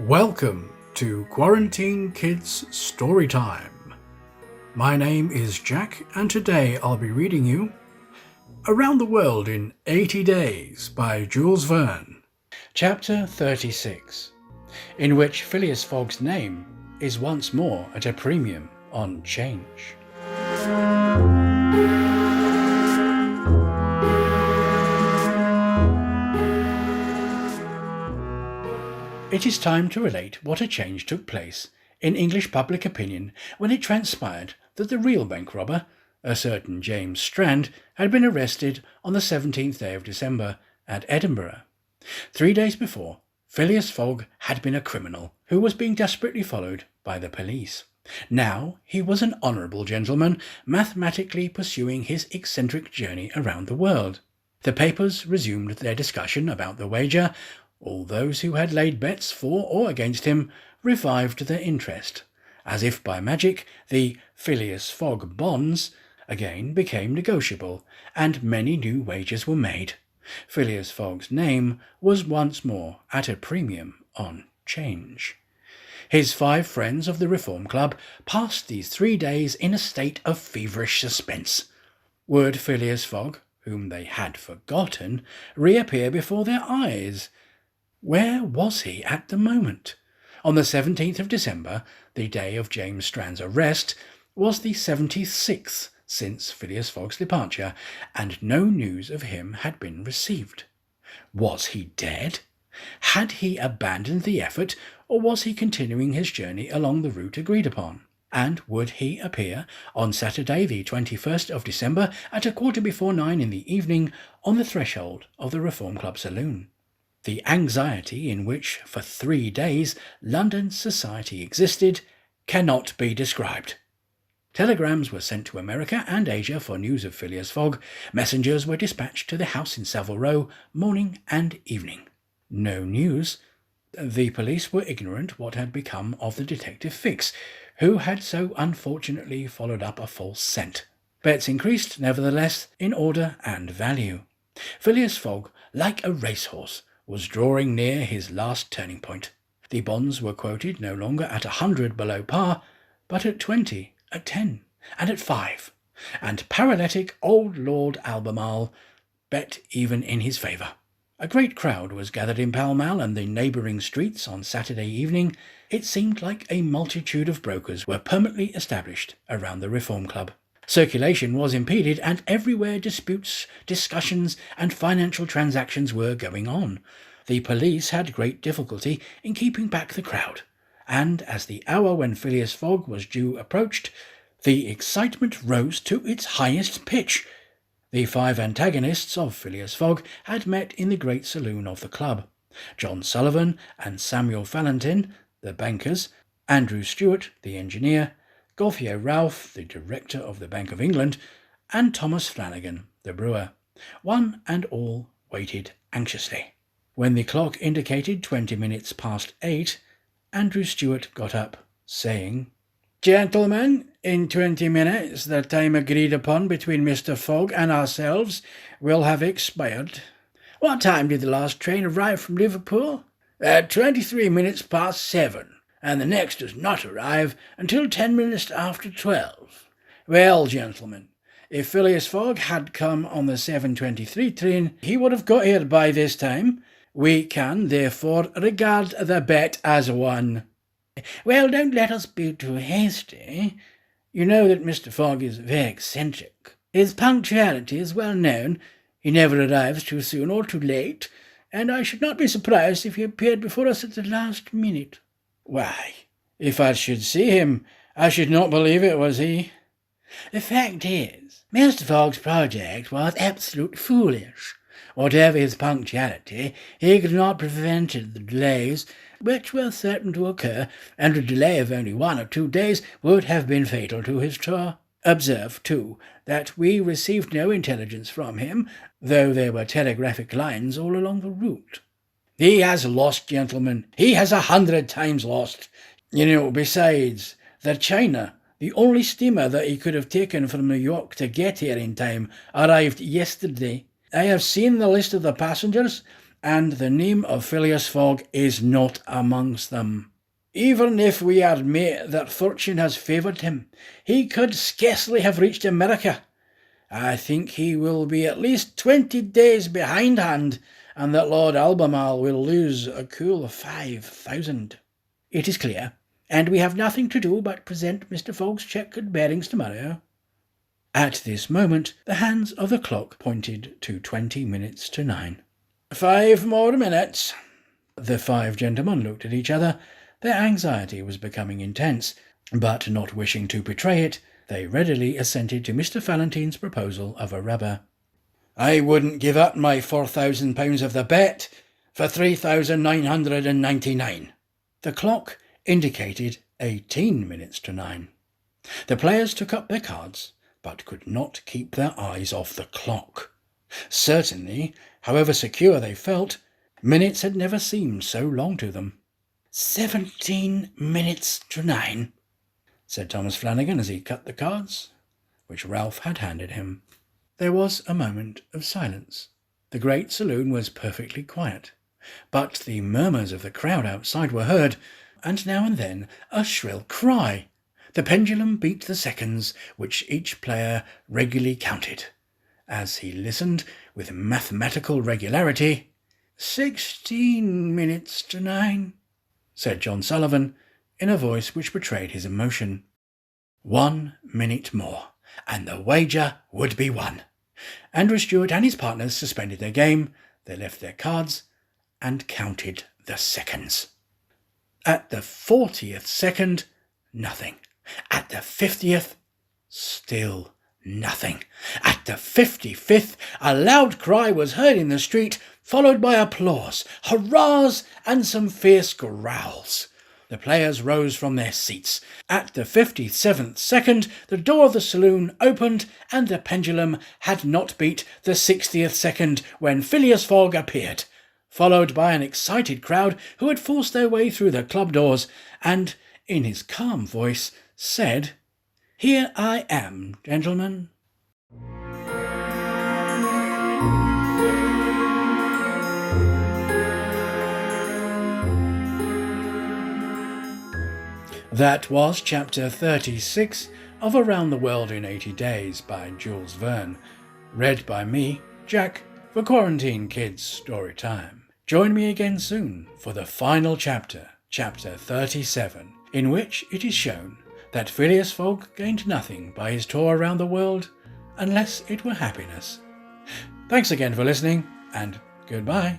Welcome to Quarantine Kids Storytime. My name is Jack, and today I'll be reading you Around the World in 80 Days by Jules Verne, Chapter 36, in which Phileas Fogg's name is once more at a premium on change. It is time to relate what a change took place in English public opinion when it transpired that the real bank robber, a certain James Strand, had been arrested on the 17th day of December at Edinburgh. 3 days before, Phileas Fogg had been a criminal who was being desperately followed by the police. Now he was an honourable gentleman, mathematically pursuing his eccentric journey around the world. The papers resumed their discussion about the wager. All those who had laid bets for or against him revived their interest. As if by magic, the Phileas Fogg bonds again became negotiable, and many new wagers were made. Phileas Fogg's name was once more at a premium on change. His 5 friends of the Reform Club passed these 3 days in a state of feverish suspense. Would Phileas Fogg, whom they had forgotten, reappear before their eyes? Where was he at the moment? On the 17th of December, the day of James Strand's arrest, was the 76th since Phileas Fogg's departure, and no news of him had been received. Was he dead? Had he abandoned the effort, or was he continuing his journey along the route agreed upon? And would he appear on Saturday the 21st of December at 9:15 in the evening on the threshold of the Reform Club saloon? The anxiety in which, for 3 days, London society existed cannot be described. Telegrams were sent to America and Asia for news of Phileas Fogg. Messengers were dispatched to the house in Savile Row morning and evening. No news. The police were ignorant what had become of the detective Fix, who had so unfortunately followed up a false scent. Bets increased, nevertheless, in order and value. Phileas Fogg, like a racehorse, was drawing near his last turning point. The bonds were quoted no longer at 100 below par, but at 20, at 10, and at 5, and paralytic old Lord Albemarle bet even in his favour. A great crowd was gathered in Pall Mall and the neighbouring streets on Saturday evening. It seemed like a multitude of brokers were permanently established around the Reform Club. Circulation was impeded, and everywhere disputes, discussions, and financial transactions were going on. The police had great difficulty in keeping back the crowd, and as the hour when Phileas Fogg was due approached, the excitement rose to its highest pitch. The 5 antagonists of Phileas Fogg had met in the great saloon of the club. John Sullivan and Samuel Fallentin, the bankers, Andrew Stewart, the engineer, Gauthier Ralph, the director of the Bank of England, and Thomas Flanagan, the brewer. One and all waited anxiously. When the clock indicated 20 minutes past 8, Andrew Stewart got up, saying, "Gentlemen, in 20 minutes the time agreed upon between Mr. Fogg and ourselves will have expired." "What time did the last train arrive from Liverpool?" "At 23 minutes past 7. And the next does not arrive until 10 minutes after 12. Well, gentlemen, if Phileas Fogg had come on the 7:23 train, he would have got here by this time. We can, therefore, regard the bet as won." "Well, don't let us be too hasty. You know that Mr. Fogg is very eccentric. His punctuality is well known. He never arrives too soon or too late, and I should not be surprised if he appeared before us at the last minute." "Why, if I should see him, I should not believe it was he." "The fact is, Mr. Fogg's project was absolutely foolish. Whatever his punctuality, he could not prevent the delays which were certain to occur, and a delay of only 1 or 2 days would have been fatal to his tour. Observe, too, that we received no intelligence from him, though there were telegraphic lines all along the route." "He has lost, gentlemen. He has 100 times lost. You know, besides, the China, the only steamer that he could have taken from New York to get here in time, arrived yesterday. I have seen the list of the passengers, and the name of Phileas Fogg is not amongst them. Even if we admit that fortune has favoured him, he could scarcely have reached America. I think he will be at least 20 days behindhand, and that Lord Albemarle will lose a cool 5,000. It is clear, and we have nothing to do but present Mr. Fogg's cheque and bearings tomorrow. At this moment, the hands of the clock pointed to 20 minutes to 9. 5 more minutes. The 5 gentlemen looked at each other. Their anxiety was becoming intense, but not wishing to betray it, they readily assented to Mr. Falentine's proposal of a rubber. I wouldn't give up my £4,000 of the bet for 3,999. The clock indicated 18 minutes to 9. The players took up their cards, but could not keep their eyes off the clock. Certainly, however secure they felt, minutes had never seemed so long to them. 17 minutes to 9, said Thomas Flanagan as he cut the cards, which Ralph had handed him. There was a moment of silence. The great saloon was perfectly quiet, but the murmurs of the crowd outside were heard, and now and then a shrill cry. The pendulum beat the seconds, which each player regularly counted. As he listened with mathematical regularity, 16 minutes to 9, said John Sullivan, in a voice which betrayed his emotion. 1 minute more, and the wager would be won. Andrew Stewart and his partners suspended their game, they left their cards, and counted the seconds. At the 40th second, nothing. At the 50th, still nothing. At the 55th, a loud cry was heard in the street, followed by applause, hurrahs, and some fierce growls. The players rose from their seats. At the 57th second, the door of the saloon opened, and the pendulum had not beat the 60th second when Phileas Fogg appeared, followed by an excited crowd who had forced their way through the club doors, and, in his calm voice, said, "Here I am, gentlemen." That was chapter 36 of Around the World in 80 Days by Jules Verne, read by me, Jack, for Quarantine Kids Story Time. Join me again soon for the final chapter, chapter 37, in which it is shown that Phileas Fogg gained nothing by his tour around the world unless it were happiness. Thanks again for listening, and goodbye.